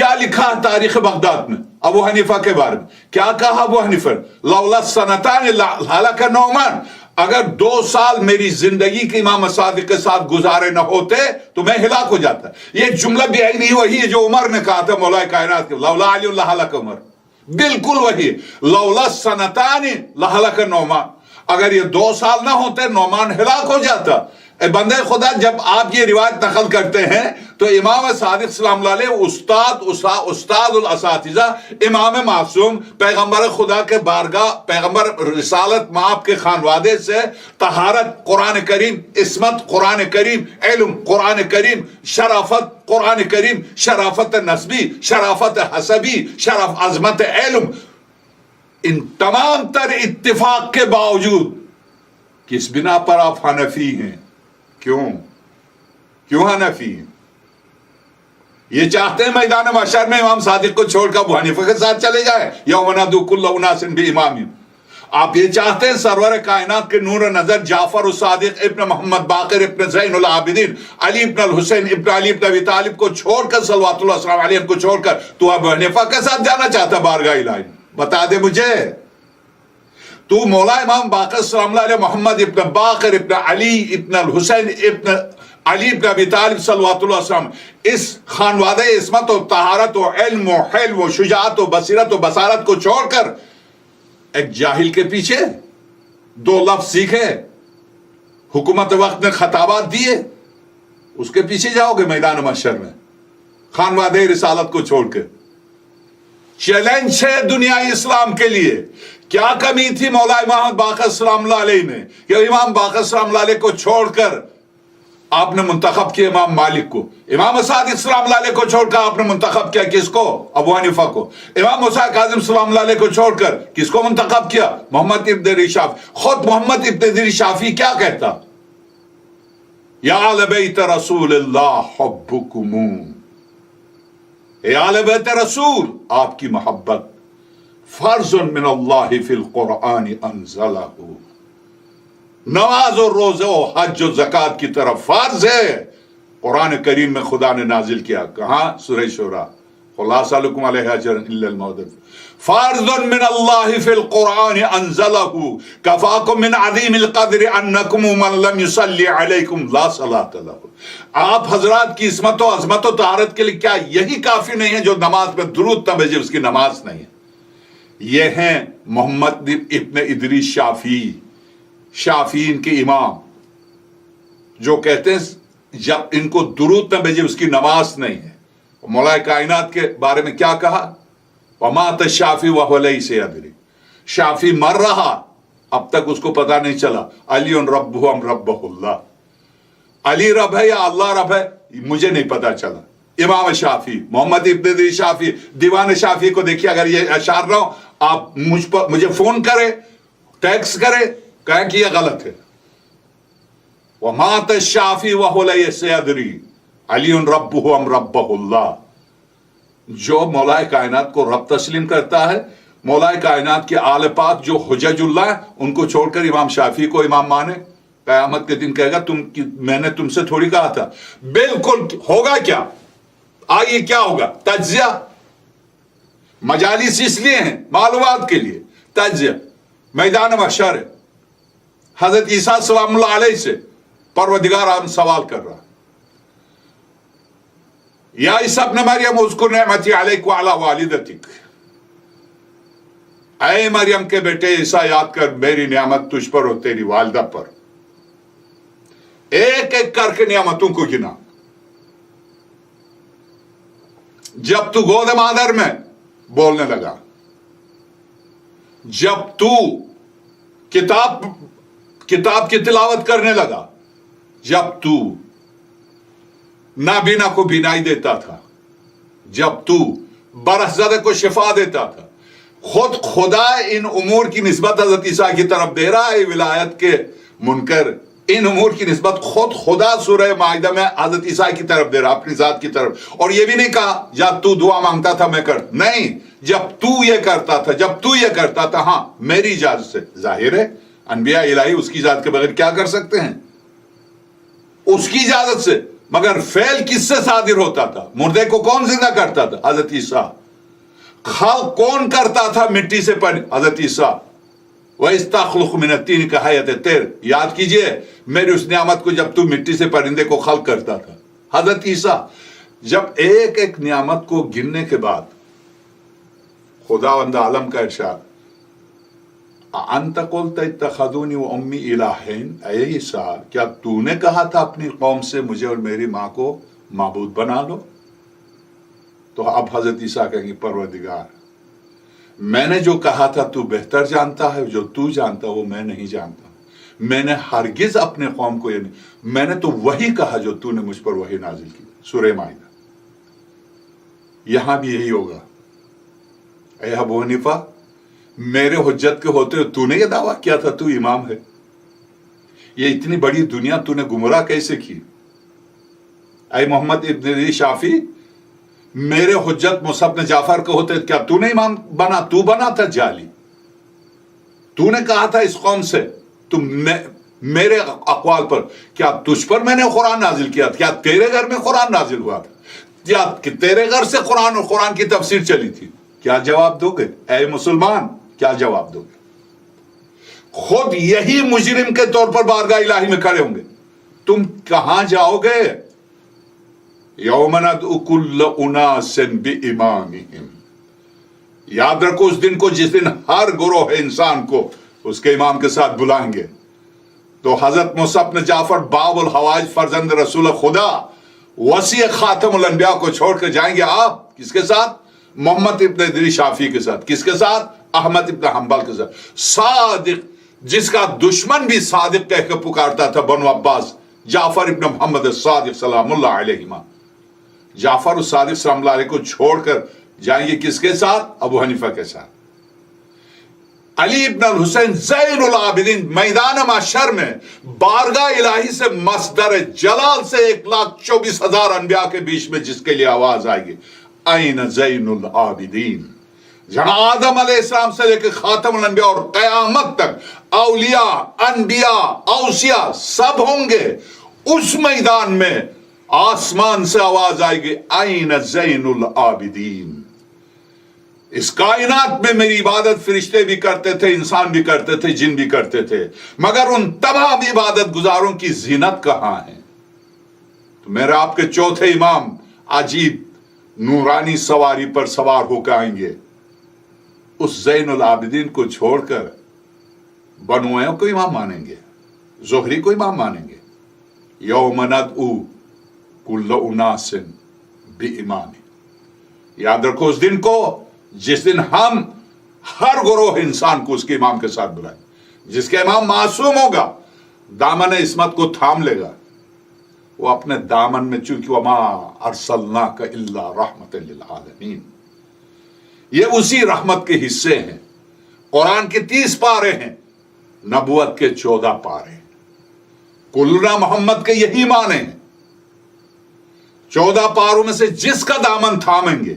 کیا لکھا ہے تاریخ بغداد میں ابو حنیفہ کے بارے میں؟ کیا کہا ابو حنیفہ؟ لولا سنتان ہلاک نعمان، اگر 2 سال میری زندگی کے امام صادق کے ساتھ گزارے نہ ہوتے تو میں ہلاک ہو جاتا۔ یہ جملہ بھی نہیں وہی ہے جو عمر نے کہا تھا مولا کائنات کے، لولا علی لہلک عمر، بالکل وہی، لولا سنتان لہلک نعمان، اگر یہ 2 سال نہ ہوتے نعمان ہلاک ہو جاتا۔ اے بندے خدا، جب آپ یہ روایت نقل کرتے ہیں تو امام صادق سلام اللہ علیہ استاد الاساتذہ، امام معصوم، پیغمبر خدا کے بارگاہ، پیغمبر رسالت مآب کے خانوادے سے طہارت قرآن کریم، عصمت قرآن کریم، علم قرآن کریم، شرافت قرآن کریم، شرافت نسبی، شرافت حسبی، عظمت علم، ان تمام تر اتفاق کے باوجود کس بنا پر آپ حنفی ہیں؟ کیوں حنفی ہیں؟ یہ چاہتے ہیں میدان محشر میں امام صادق کو چھوڑ کر ابو حنیفہ کے ساتھ چلے جائیں، یوم ندعو کل اناس بامامہم۔ آپ یہ چاہتے ہیں سرور کائنات کے نور نظر جعفر الصادق ابن محمد باقر ابن زین العابدین علی ابن الحسین ابن علی ابن ابی طالب کو چھوڑ کر، صلوات اللہ وسلم علیہ کو چھوڑ کر تو ابو حنیفہ کے ساتھ جانا چاہتا بارگاہ الہی؟ بتا دے مجھے، تو مولا امام باقر سلام اللہ علیہ محمد ابن باقر ابن علی ابن الحسین ابن علی ابن ابی طالب صلوات اللہ وسلم، اس خانوادہ عصمت و طہارت و علم و حلم و شجاعت و بصیرت و بصارت کو چھوڑ کر ایک جاہل کے پیچھے 2 لفظ سیکھے، حکومت وقت نے خطابات دیے، اس کے پیچھے جاؤ گے میدان محشر میں خانوادہ رسالت کو چھوڑ کے؟ چیلنج ہے دنیا اسلام کے لیے۔ کیا کمی تھی مولا امام باقر سلام اللہ علیہ نے کہ امام باقر سلام اللہ علیہ کو چھوڑ کر آپ نے منتخب کیا امام مالک کو، امام صادق سلام اللہ علیہ کو چھوڑ کر آپ نے منتخب کیا کس کو؟ ابو حنیفہ کو، امام موسیٰ کاظم سلام اللہ علیہ کو چھوڑ کر کس کو منتخب کیا؟ محمد ابن ادریس شافعی۔ خود محمد ابن ادریس شافعی کیا کہتا؟ یا اہل بیت رسول اللہ حبکم، اے اہل بیت رسول، آپ کی محبت فرض من اللہ فی القرآن انزلہ، نماز و روزہ و حج و زکوٰۃ کی طرف فرض ہے، قرآن کریم میں خدا نے نازل کیا۔ کہاں؟ سورہ شورى، خلاصہ لکم علیہ اجر الا المودۃ، فرض من اللہ فی القرآن انزلہ کفاکم من عظیم القدر انکم من لم یصلی علیکم لا صلاۃ لہ۔ آپ حضرات کی عصمت و عظمت و طہارت کے لیے کیا یہی کافی نہیں ہے جو نماز میں درود نہ بھیجے اس کی نماز نہیں ہے؟ یہ ہیں محمد ابن ادریس شافعی، شافعین کے امام، جو کہتے ہیں جب ان کو درود نہ بھیجے اس کی نماز نہیں ہے۔ مولا کائنات کے بارے میں کیا کہا؟ وَمَاتَ الشَّافِعُ وَهُوَ لَيْسَ يَدْرِي، شافعی مر رہا اب تک اس کو پتہ نہیں چلا، علی ربہ ام ربہ اللہ، علی رب ہے یا اللہ رب ہے مجھے نہیں پتہ چلا۔ امام شافعی، محمد ابن ادریس شافعی، دیوان شافعی کو دیکھیے، اگر یہ اشعار نہ ہو آپ مجھے فون کرے، ٹیکس کرے، کہیں کہ یہ غلط ہے۔ وَمَاتَ الشَّافِعُ وَهُوَ لَيْسَ يَدْرِي عَلِيٌّ رَبُّهُ أَمْ رَبَّهُ اللَّهُ۔ جو مولا کائنات کو رب تسلیم کرتا ہے، مولا کائنات کے آل پاک جو حجج اللہ ہیں، ان کو چھوڑ کر امام شافعی کو امام مانے، قیامت کے دن کہے گا میں نے تم سے تھوڑی کہا تھا۔ بالکل ہوگا کیا؟ آئیے کیا ہوگا؟ تجزیہ۔ مجالس اس لیے ہیں معلومات کے لیے، تجزیہ۔ میدان محشر ہے، حضرت عیسیٰ سلام اللہ علیہ سے پروردگار عالم سوال کر رہا، یا عیسیٰ ابن مریم اذکر نعمتی علیک وعلی والدتک، اے مریم کے بیٹے عیسیٰ یاد کر میری نعمت تجھ پر اور تیری والدہ پر، ایک ایک کر کے نعمتوں کو گنا۔ جب تو گود مادر میں بولنے لگا، جب تو کتاب کی تلاوت کرنے لگا، جب تو نابینا کو بینائی دیتا تھا، جب تو برس زدہ کو شفا دیتا تھا، خود خدا ان امور کی نسبت حضرت عیسیٰ کی طرف دے رہا ہے، ولایت کے منکر ان امور کی نسبت خود خدا سورہ مائدہ میں حضرت عیسیٰ کی طرف دے رہا، اپنی ذات کی طرف۔ اور یہ بھی نہیں کہا جب تو دعا مانگتا تھا میں کر، نہیں، جب تو یہ کرتا تھا، جب تو یہ کرتا تھا، ہاں میری اجازت سے۔ ظاہر ہے انبیاء الہی اس کی اجازت کے بغیر کیا کر سکتے ہیں؟ اس کی اجازت سے مگر فعل کس سے صادر ہوتا تھا؟ مردے کو کون زندہ کرتا تھا؟ حضرت عیسیٰ. خلق کون کرتا تھا مٹی سے حضرت عیسیٰ. وَإِسْتَخْلُقُ مِنَ الطِّينِ كَحَيَّةِ الطَّيْرِ. یاد کیجئے میری اس نعمت کو جب تو مٹی سے پرندے کو خلق کرتا تھا. حضرت عیسیٰ جب ایک ایک نعمت کو گننے کے بعد خداوند عالم کا ارشاد أَأَنْتَ قُلْتَ اتَّخَذُونِي وَأُمِّي إِلَٰهَيْنِ. اے عیسیٰ کیا تو نے کہا تھا اپنی قوم سے مجھے اور میری ماں کو معبود بنا لو؟ تو اب حضرت عیسیٰ کہیں گے پروردگار میں نے جو کہا تھا تو بہتر جانتا ہے، جو تو جانتا وہ میں نہیں جانتا. میں نے ہرگز اپنے قوم کو یہ نہیں، میں نے تو وہی کہا جو تو نے مجھ پر وہی نازل کی. سورہ مائدہ. یہاں بھی یہی ہوگا. اے ابو حنیفہ میرے حجت کے ہوتے ہوئے تو نے یہ دعویٰ کیا تھا تو امام ہے. یہ اتنی بڑی دنیا تو نے گمراہ کیسے کی؟ اے محمد ابن علی شافی میرے حجت مصعب بن جعفر کے ہوتے کیا تو نے امام بنا؟ تو بنا تھا جعلی. تو نے کہا تھا اس قوم سے تم میرے اقوال پر، کیا تجھ پر میں نے قرآن نازل کیا تھا؟ کیا تیرے گھر میں قرآن نازل ہوا تھا؟ کیا تیرے گھر سے قرآن اور قرآن کی تفسیر چلی تھی؟ کیا جواب دو گے اے مسلمان؟ کیا جواب دو گے؟ خود یہی مجرم کے طور پر بارگاہ الہی میں کھڑے ہوں گے. تم کہاں جاؤ گے؟ یوم ندعو کل اناس بامامہم. یاد رکھو اس دن کو جس دن ہر گروہ انسان کو اس کے امام کے ساتھ بلائیں گے. تو حضرت مصعب بن جعفر باب الحوائج فرزند رسول خدا وسیع خاتم الانبیاء کو چھوڑ کر جائیں گے. آپ کس کے ساتھ؟ محمد ابن ادریس شافعی کے ساتھ. کس کے ساتھ؟ احمد ابن حنبل کے ساتھ. صادق جس کا دشمن بھی صادق کہہ کے پکارتا تھا بنو عباس، جعفر ابن محمد الصادق سلام اللہ علیہما. جعفر الصادق سلام اللہ علیہ کو چھوڑ کر جائیں گے کس کے ساتھ؟ ابو حنیفہ کے ساتھ. علی ابن الحسین زین العابدین میدان محشر میں بارگاہ الہی سے مصدر جلال سے 1,24,000 انبیاء کے بیچ میں جس کے لیے آواز آئے گی این زین العابدین. جہاں آدم علیہ السلام سے لے کے خاتم الانبیاء اور قیامت تک اولیاء انبیاء اوصیاء سب ہوں گے. اس میدان میں آسمان سے آواز آئے گی این زین العابدین. اس کائنات میں میری عبادت فرشتے بھی کرتے تھے، انسان بھی کرتے تھے، جن بھی کرتے تھے، مگر ان تمام عبادت گزاروں کی زینت کہاں ہے؟ تو میرے آپ کے چوتھے امام عجیب نورانی سواری پر سوار ہو کے آئیں گے. اس زین العابدین کو چھوڑ کر بنویوں کو امام مانیں گے، زہری کو امام مانیں گے. یوم ندعو کل اناس بامامہم. یاد رکھو اس دن کو جس دن ہم ہر گروہ انسان کو اس کے امام کے ساتھ بلائیں. جس کے امام معصوم ہوگا دامن عصمت کو تھام لے گا. وہ اپنے دامن میں چونکہ وما ارسلناک الا رحمت للعالمین، یہ اسی رحمت کے حصے ہیں. قرآن کے 30 پارے ہیں، نبوت کے 14 پارے ہیں. کلنا محمد کے یہی معنی ہیں. 14 پاروں میں سے جس کا دامن تھامیں گے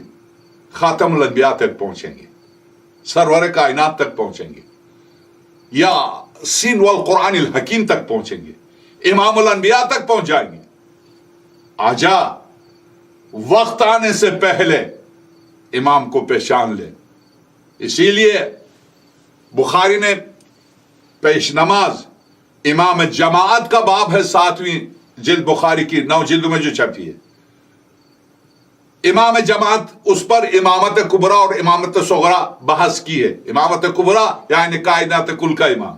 خاتم الانبیاء تک پہنچیں گے، سرور کائنات تک پہنچیں گے، یا سین والقرآن الحکیم تک پہنچیں گے، امام الانبیاء تک پہنچ جائیں گے. آجا وقت آنے سے پہلے امام کو پہچان لے. اسی لیے بخاری نے پیش نماز امام جماعت کا باب ہے 7ویں جلد بخاری کی 9 جلدوں میں جو چھپی ہے. امام جماعت اس پر امامت کبریٰ اور امامت صغریٰ بحث کی ہے. امامت کبریٰ یعنی کائنات کل کا امام،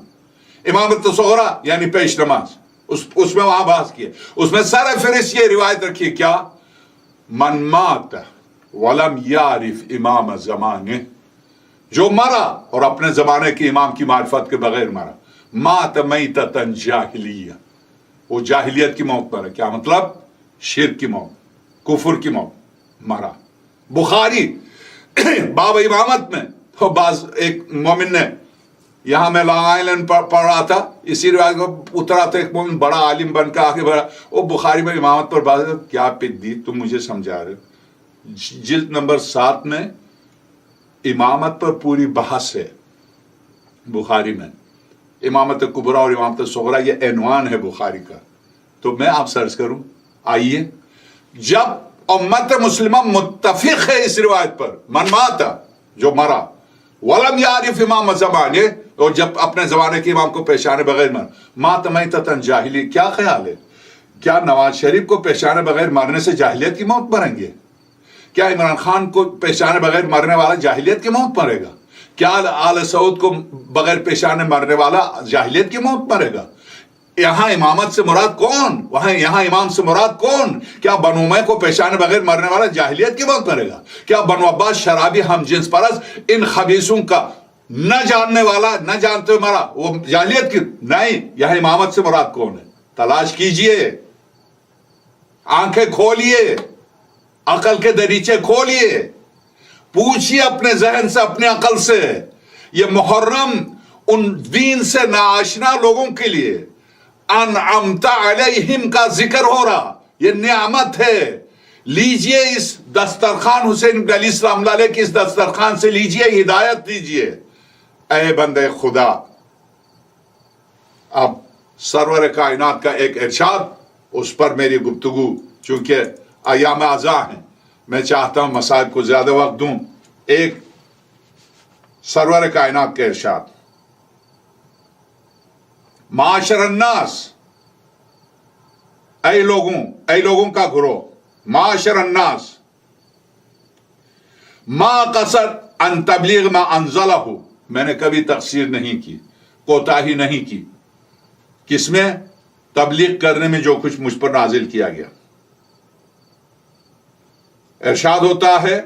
امامت صغریٰ یعنی پیش نماز، اس میں وہاں بحث کی ہے. اس میں سر فہرست یہ روایت رکھی ہے کیا؟ من مات ولم یعرف امام زمانے، جو مرا اور اپنے زمانے کے امام کی معرفت کے بغیر مرا، مات میتۃ جاہلیہ، وہ جاہلیت کی موت مرا. کیا مطلب؟ شرک کی موت، کفر کی موت مرا. بخاری باب امامت میں تو بعض ایک مومن نے، یہاں میں لانگ آئلینڈ پڑھ رہا تھا، اسی روایت کو اترا تھا، ایک مومن بڑا عالم بن کے آگے بڑھا، وہ بخاری میں امامت پر بات. کیا پدی تم مجھے سمجھا رہے؟ جلد نمبر 7 میں امامت پر پوری بحث ہے بخاری میں. امامت کبریٰ اور امامت صغریٰ یہ عنوان ہے بخاری کا. تو میں آپ سرچ کروں آئیے جب امت مسلمہ متفق ہے اس روایت پر، من ماتا جو مرا ولم یعرف امام زمانے، اور جب اپنے زمانے کے امام کو پہچانے بغیر مر، مات میتۃ جاہلی، کیا خیال ہے؟ کیا نواز شریف کو پہچانے بغیر مرنے سے جاہلیت کی موت مریں گے؟ کیا عمران خان کو پہچانے بغیر مرنے والا جاہلیت کی موت مرے گا؟ کیا آل سعود کو بغیر پہچانے مرنے والا جاہلیت کی موت مرے گا؟ یہاں امامت سے مراد کون؟ یہاں امام سے مراد کون؟ کیا بنو امیہ کو پہچانے بغیر مرنے والا جاہلیت کی موت مرے گا؟ کیا بنو عباس شرابی ہم جنس پرست ان خبیثوں کا نہ جاننے والا، نہ جانتے ہوئے مرا، وہ جاہلیت کی؟ نہیں، یہاں امامت سے مراد کون ہے؟ تلاش کیجئے، آنکھیں کھولیے، عقل کے دریچے کھولیے، پوچھیے اپنے ذہن سے، اپنے عقل سے۔ یہ محرم ان دین سے ناآشنا لوگوں کے لیے انعمت علیہم کا ذکر ہو رہا، یہ نعمت ہے۔ لیجئے اس دسترخوان، حسین علیہ السلام علیہ کی اس دسترخوان سے لیجئے، ہدایت لیجئے۔ اے بندے خدا، اب سرور کائنات کا ایک ارشاد، اس پر میری گفتگو، چونکہ ایام عزا ہیں، میں چاہتا ہوں مسائل کو زیادہ وقت دوں۔ ایک سرور کائنات کے ارشاد، معاشر الناس، اے لوگوں کا گروہ، معاشر الناس ما قصد ان تبلیغ ما انزلہ، میں نے کبھی تقصیر نہیں کی، کوتاہی نہیں کی، کس میں؟ تبلیغ کرنے میں جو کچھ مجھ پر نازل کیا گیا۔ ارشاد ہوتا ہے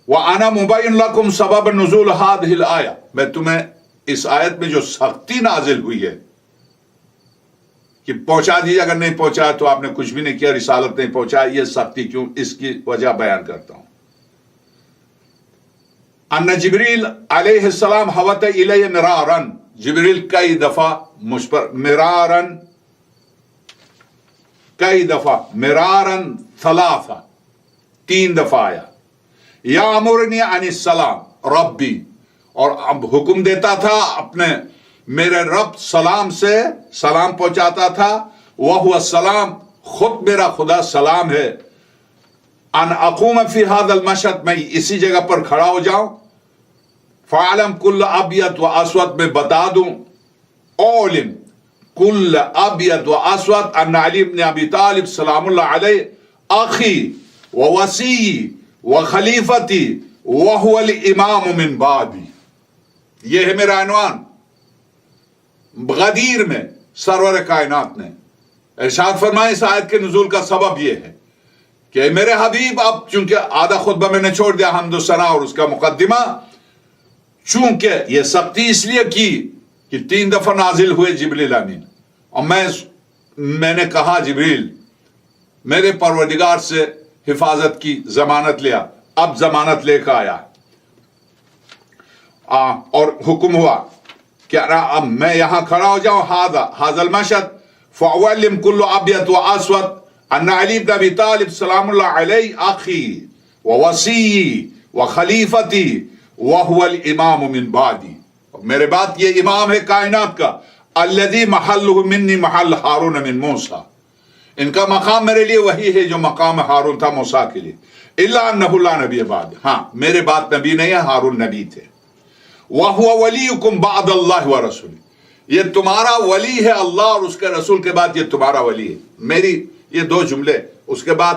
وَأَنَا مُبَيِّنٌ لَكُمْ سَبَبَ نُزُولِ هَذِهِ الْآيَةِ، میں تمہیں اس آیت میں جو سختی نازل ہوئی ہے کہ پہنچا دیجیے، اگر نہیں پہنچایا تو آپ نے کچھ بھی نہیں کیا، رسالت نہیں پہنچایا، یہ سختی کیوں، اس کی وجہ بیان کرتا ہوں۔ ان جبریل علیہ السلام حوت الیہ مراراً، جبریل کئی دفعہ مجھ پر مراراً، کئی دفعہ، مراراً ثلاثہ، 3 دفعہ آیا، یامرنی عن السلام ربی، اور اب حکم دیتا تھا اپنے میرے رب سلام سے، سلام پہنچاتا تھا، وَهُوَ السلام، خود میرا خدا سلام ہے، ان اقوم فی هذا المشهد، میں اسی جگہ پر کھڑا ہو جاؤں، فعلم کل ابیض و اسود، میں بتا دوں، علم کل ابیض و اسود ان علی بن ابی طالب سلام اللہ علیہ اخی و وصی و خلیفتی وهو الامام من بعدی، یہ ہے میرا عنوان۔ غدیر میں سرور کائنات نے ارشاد فرمائے، اس آیت کے نزول کا سبب یہ ہے کہ میرے حبیب، اب چونکہ آدھا خطبہ میں نے چھوڑ دیا حمد و ثنا اور اس کا مقدمہ، چونکہ یہ سختی اس لیے کی کہ 3 دفعہ نازل ہوئے جبریل امین، اور میں نے کہا جبریل میرے پروردگار سے حفاظت کی ضمانت لیا، اب ضمانت لے کر آیا، اور حکم ہوا کہ اب میں یہاں کھڑا ہو جاؤں، هذا المشهد فاعلم كل ابيض واسود ان علی بن ابی طالب سلام اللہ علیہ اخی ووصی وخلیفتی وهو الامام من بعدی، میرے بعد یہ امام ہے کائنات کا، الذی محلہ منی محل ہارون من موسیٰ، ان کا مقام میرے لیے وہی ہے جو مقام ہارون تھا موسیٰ کے لیے، الا انہ لا نبی بعد، ہاں میرے بعد نبی نہیں ہے، ہارون نبی تھے، وَهُوَ وَلِيُّكُمْ بَعْدَ اللَّهِ وَرَسُولِهِ، یہ تمہارا ولی ہے اللہ اور اس کے رسول کے بعد، یہ تمہارا ولی ہے۔ میری یہ 2 جملے، اس کے بعد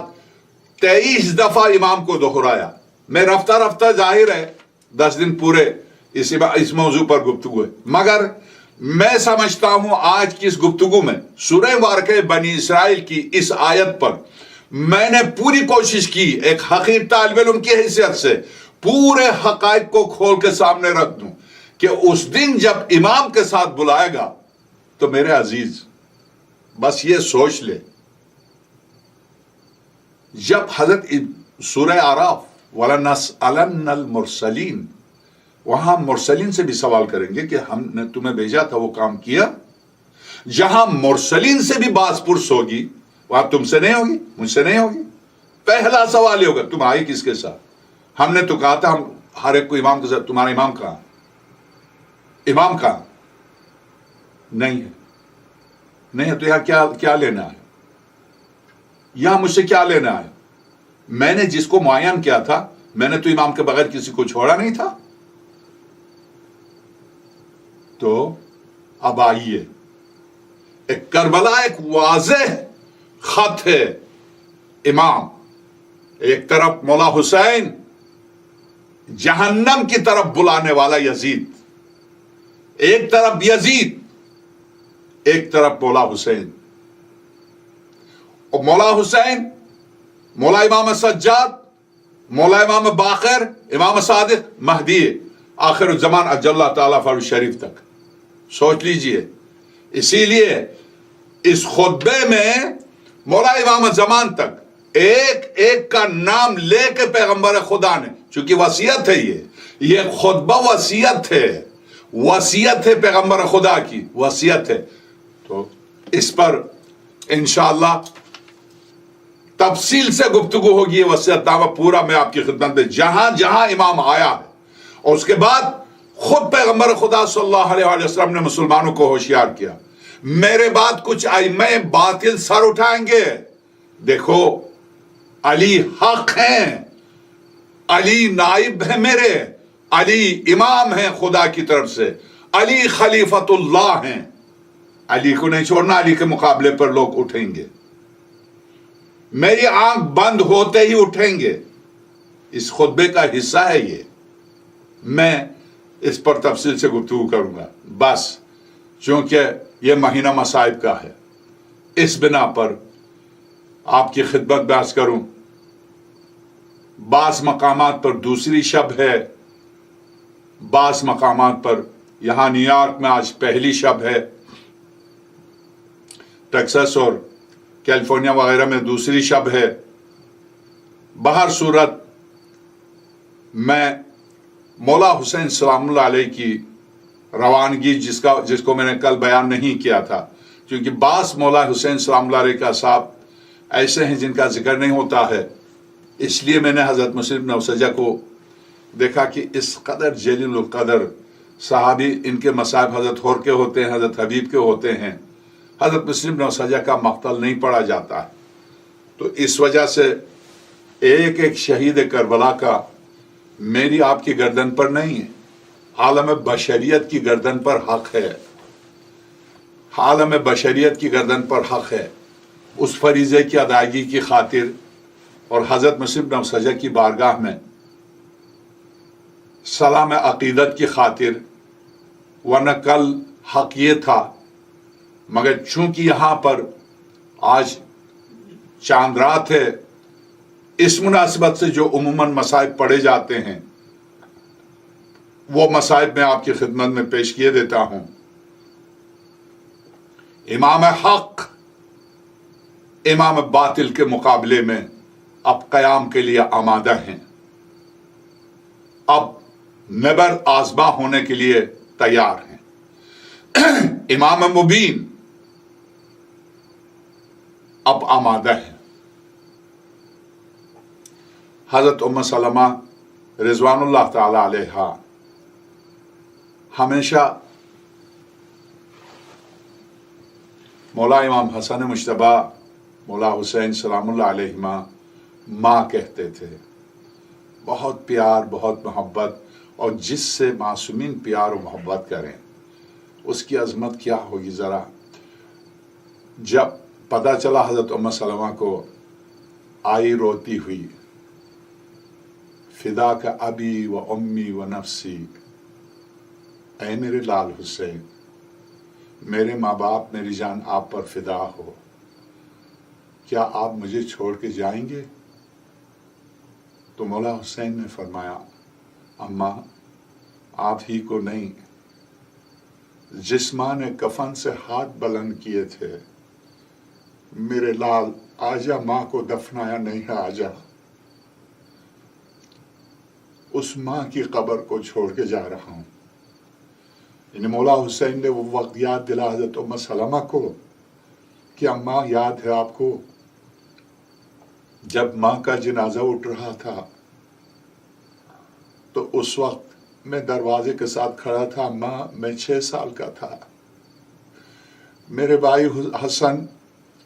23 دفعہ امام کو دہرایا، میں رفتہ رفتہ، ظاہر ہے 10 دن پورے اس موضوع پر گفتگو ہے، مگر میں سمجھتا ہوں آج کی اس گفتگو میں سورہ واقعہ بنی اسرائیل کی اس آیت پر میں نے پوری کوشش کی، ایک حقیر طالب علم کی حیثیت سے پورے حقائق کو کھول کے سامنے رکھ دوں کہ اس دن جب امام کے ساتھ بلائے گا تو میرے عزیز بس یہ سوچ لے، جب حضرت سورہ اعراف وَلَنَسْأَلَنَّ الْمُرْسَلِينَ، وہاں مرسلین سے بھی سوال کریں گے کہ ہم نے تمہیں بھیجا تھا وہ کام کیا، جہاں مرسلین سے بھی باز پرس ہوگی وہاں تم سے نہیں ہوگی، مجھ سے نہیں ہوگی۔ پہلا سوال یہ ہوگا تم آئی کس کے ساتھ؟ ہم نے تو کہا تھا ہم ہر ایک کو امام کے ساتھ، تمہارا امام کہاں؟ امام کہاں؟ نہیں ہے، نہیں ہے تو یہاں کیا لینا ہے؟ یہاں مجھ سے کیا لینا ہے؟ میں نے جس کو معین کیا تھا، میں نے تو امام کے بغیر کسی کو چھوڑا نہیں تھا. تو اب آئیے، ایک کربلا ایک واضح خط ہے. امام ایک طرف مولا حسین جہنم کی طرف بلانے والا یزید، ایک طرف یزید، ایک طرف مولا حسین. اور مولا حسین، مولا امام سجاد، مولا امام باقر، امام صادق، مہدی آخر الزمان اجل اللہ تعالیٰ فرج شریف تک. سوچ لیجئے. اسی لیے اس خطبے میں مولا امام زمان تک ایک ایک کا نام لے کے پیغمبر خدا نے، چونکہ وصیت ہے، یہ خطبہ وصیت ہے، وصیت ہے پیغمبر خدا کی، وصیت ہے. تو اس پر انشاءاللہ تفصیل سے گفتگو ہوگی. یہ وصیت نامہ پورا میں آپ کی خدمت میں جہاں جہاں امام آیا ہے، اور اس کے بعد خود پیغمبر خدا صلی اللہ علیہ وآلہ وسلم نے مسلمانوں کو ہوشیار کیا. میرے بعد کچھ ائمہ باطل سر اٹھائیں گے. دیکھو، علی حق ہیں، علی نائب ہیں میرے، علی امام ہیں خدا کی طرف سے، علی خلیفۃ اللہ ہیں. علی کو نہیں چھوڑنا، علی کے مقابلے پر لوگ اٹھیں گے. میری آنکھ بند ہوتے ہی اٹھیں گے. اس خطبے کا حصہ ہے یہ. میں اس پر تفصیل سے گفتگو کروں گا. بس چونکہ یہ مہینہ مصائب کا ہے، اس بنا پر آپ کی خدمت میں عرض کروں، بعض مقامات پر دوسری شب ہے، بعض مقامات پر یہاں نیو یارک میں آج پہلی شب ہے، ٹیکساس اور کیلیفورنیا وغیرہ میں دوسری شب ہے. بہر صورت میں مولا حسین سلام اللہ علیہ کی روانگی، جس کو میں نے کل بیان نہیں کیا تھا، کیونکہ بعض مولا حسین سلام اللہ علیہ کا صاحب ایسے ہیں جن کا ذکر نہیں ہوتا ہے. اس لیے میں نے حضرت مسلم نوسجہ کو دیکھا کہ اس قدر جلیل القدر صحابی، ان کے مصائب حضرت ہور کے ہوتے ہیں، حضرت حبیب کے ہوتے ہیں، حضرت مسلم نوسجہ کا مقتل نہیں پڑا جاتا ہے. تو اس وجہ سے ایک ایک شہید کربلا کا میری آپ کی گردن پر نہیں ہے، عالم بشریت کی گردن پر حق ہے. عالم بشریت کی گردن پر حق ہے. اس فریضے کی ادائیگی کی خاطر اور حضرت مسلم نوسجہ کی بارگاہ میں سلام عقیدت کی خاطر، ورنہ کل حق یہ تھا، مگر چونکہ یہاں پر آج چاند رات ہے، اس مناسبت سے جو عموماً مصائب پڑے جاتے ہیں وہ مصائب میں آپ کی خدمت میں پیش کیے دیتا ہوں. امام حق امام باطل کے مقابلے میں اب قیام کے لیے آمادہ ہیں، اب نبر آزما ہونے کے لیے تیار ہیں. امام مبین اب آمادہ ہیں. حضرت ام سلمہ رضوان اللہ تعالی علیہا ہمیشہ مولا امام حسن مجتبیٰ، مولا حسین سلام اللہ علیہما ماں کہتے تھے. بہت پیار، بہت محبت، اور جس سے معصومین پیار و محبت کریں اس کی عظمت کیا ہوگی. ذرا جب پتہ چلا حضرت ام سلمہ کو، آئی روتی ہوئی، فدا کا ابی و امی و نفسی، اے میرے لال حسین، میرے ماں باپ، میری جان آپ پر فدا ہو، کیا آپ مجھے چھوڑ کے جائیں گے؟ تو مولا حسین نے فرمایا، اماں آپ ہی کو نہیں، جس ماں نے کفن سے ہاتھ بلند کیے تھے، میرے لال آجا، ماں کو دفنایا نہیں ہے، آجا. اس ماں کی قبر کو چھوڑ کے جا رہا ہوں. یعنی مولا حسین نے وہ وقت یاد دلا حضرت ام سلمہ کو کہ اماں یاد ہے آپ کو جب ماں کا جنازہ اٹھ رہا تھا تو اس وقت میں دروازے کے ساتھ کھڑا تھا. ماں، میں 6 سال کا تھا. میرے بھائی حسن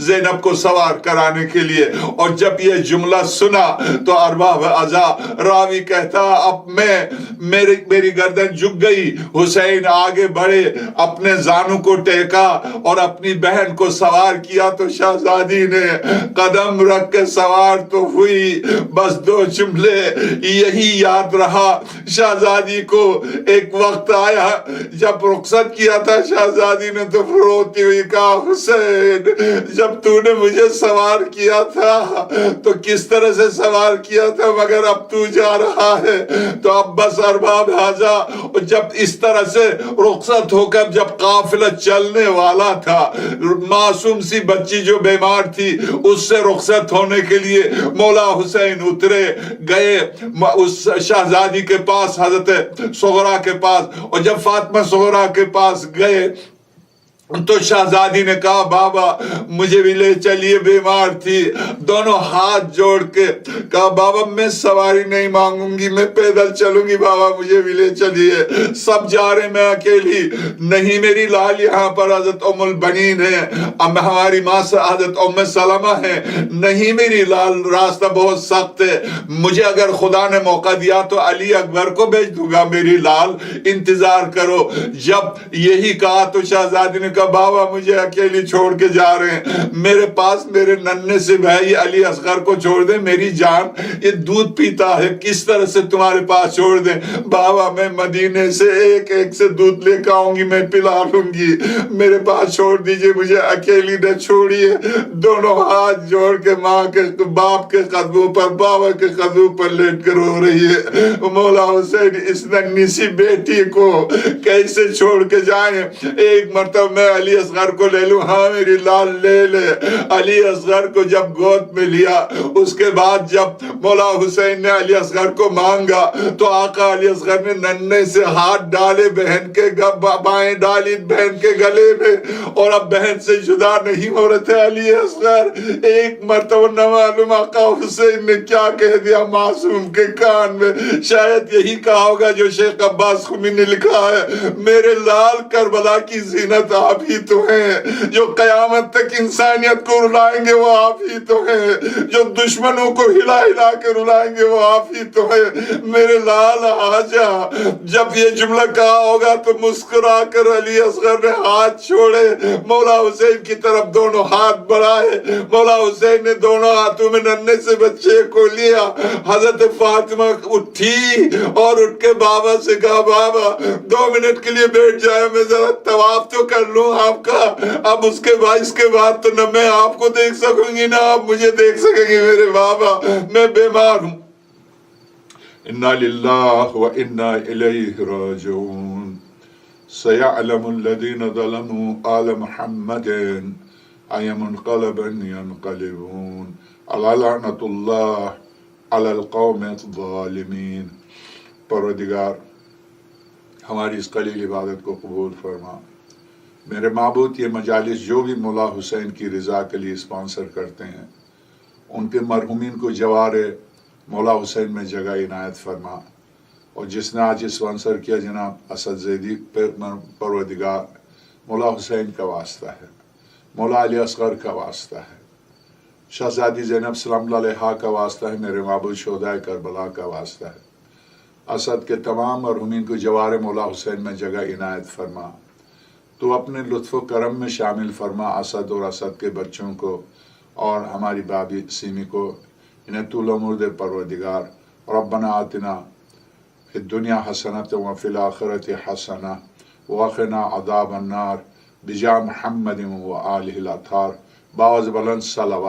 زینب کو سوار کرانے کے لیے۔ اور جب یہ جملہ سنا تو ارباب ازا راوی کہتا اب میری گردن جھک گئی۔ حسین آگے بڑھے، اپنے زانوں کو ٹیکا اور اپنی بہن کو سوار کیا تو شہزادی نے قدم رکھ کے سوار تو ہوئی، بس 2 جملے یہی یاد رہا شہزادی کو۔ ایک وقت آیا جب رخصت کیا تھا شہزادی نے تو روتی ہوئی کہا حسین جب تو نے مجھے سوار کیا تھا تو کس طرح سے سوار کیا تھا، مگر اب تو جا رہا ہے تو اب بس ارباب حاجہ۔ جب اس طرح سے رخصت ہو کر جب قافلہ چلنے والا تھا، معصوم سی بچی جو بیمار تھی اس سے رخصت ہونے کے لیے مولا حسین اترے، گئے اس شہزادی کے پاس، حضرت صغرا کے پاس، اور جب فاطمہ صغرا کے پاس گئے تو شہزادی نے کہا بابا مجھے بھی لے چلیے، بیمار تھی۔ دونوں ہاتھ جوڑ کے کہا بابا میں سواری نہیں مانگوں گی، میں پیدل چلوں گی، بابا مجھے بھی لے چلیے۔ سب جا رہے میں اکیلی نہیں، میری لال یہاں پر حضرت ام البنین ہے، ہماری ماں سے حضرت ام سلمہ ہے، نہیں میری لال راستہ بہت سخت ہے، مجھے اگر خدا نے موقع دیا تو علی اکبر کو بھیج دوں گا، میری لال انتظار کرو۔ جب یہی کہا تو شہزادی نے بابا مجھے اکیلی چھوڑ کے جا رہے ہیں، میرے پاس میرے ننھے سے بھائی علی اصغر کو چھوڑ دیں، میری جان یہ دودھ پیتا ہے، کس طرح سے تمہارے پاس چھوڑ دیں؟ بابا میں مدینے سے ایک سے دودھ لے کے آؤں گی، میں پلا لوں گی، میرے پاس چھوڑ دیجئے، مجھے اکیلی نہ چھوڑیے۔ دونوں ہاتھ جوڑ کے ماں کے باپ کے قدموں پر، بابا کے قدموں پر لیٹ کر رو رہی ہے۔ مولا حسین اس ننھی سی بیٹی کو کیسے چھوڑ کے جائیں؟ ایک مرتبہ میں علی اصغر کو لے لوں، ہاں میری لال لے لے۔ علی اصغر کو جب گود میں لیا، اس کے بعد جب مولا حسین نے علی اصغر کو مانگا تو آقا علی اصغر نے ننھے سے ہاتھ ڈالے، بہن کے بائیں ڈالی بہن کے گلے میں، اور اب بہن سے جدا نہیں ہو رہے تھے علی اصغر۔ ایک مرتبہ نہ معلوم آقا حسین نے کیا کہہ دیا معصوم کے کان میں، شاید یہی کہا ہوگا جو شیخ عباس خمی نے لکھا ہے، میرے لال کربلا کی زینت آپ ہی تو ہیں، جو قیامت تک انسانیت کو رلائیں گے وہ آپ ہی تو ہیں، جو دشمنوں کو ہلا ہلا کے رلائیں گے وہ آپ ہی تو ہیں، میرے لال آجا۔ جب یہ جملہ کہا ہوگا تو مسکرا کر علی اصغر نے ہاتھ چھوڑے، مولا حسین کی طرف دونوں ہاتھ بڑھائے، مولا حسین نے دونوں ہاتھوں میں ننھے سے بچے کو لیا۔ حضرت فاطمہ اٹھی اور اٹھ کے بابا سے کہا بابا 2 منٹ کے لیے بیٹھ جائے، میں ذرا طواف تو کر لوں آپ کا، اب اس کے بعد تو نہ میں آپ کو دیکھ سکوں گی نہ آپ مجھے دیکھ سکیں گے میرے بابا، میں بیمار ہوں۔ انا للہ و انا الیہ راجعون۔ سیعلم الذین ظلموا آل محمد ای منقلبا ینقلبون، الا لعنۃ اللہ علی القوم الظالمین۔ پروردگار ہماری اس قلیل عبادت کو قبول فرما۔ میرے معبود یہ مجالس جو بھی مولا حسین کی رضا کے لیے اسپانسر کرتے ہیں، ان کے مرحومین کو جوار مولا حسین میں جگہ عنایت فرما، اور جس نے آج اسپانسر کیا جناب اسد زیدی، پروردگار مولا حسین کا واسطہ ہے، مولا علی اصغر کا واسطہ ہے، شہزادی زینب سلام اللہ علیہا کا واسطہ ہے، میرے معبود شہداء کربلا کا واسطہ ہے۔ اسد کے تمام مرحومین کو جوار مولا حسین میں جگہ عنایت فرما، تو اپنے لطف و کرم میں شامل فرما اسد اور اسد کے بچوں کو اور ہماری بابی سیمی کو، انہیں طول عمر دے پروردگار۔ ربنا آتنا فی الدنیا حسنۃ وفی الآخرۃ حسنہ وقنا عذاب النار بجاہ محمد و آلہ الاطہار، باوز بلند صلوات۔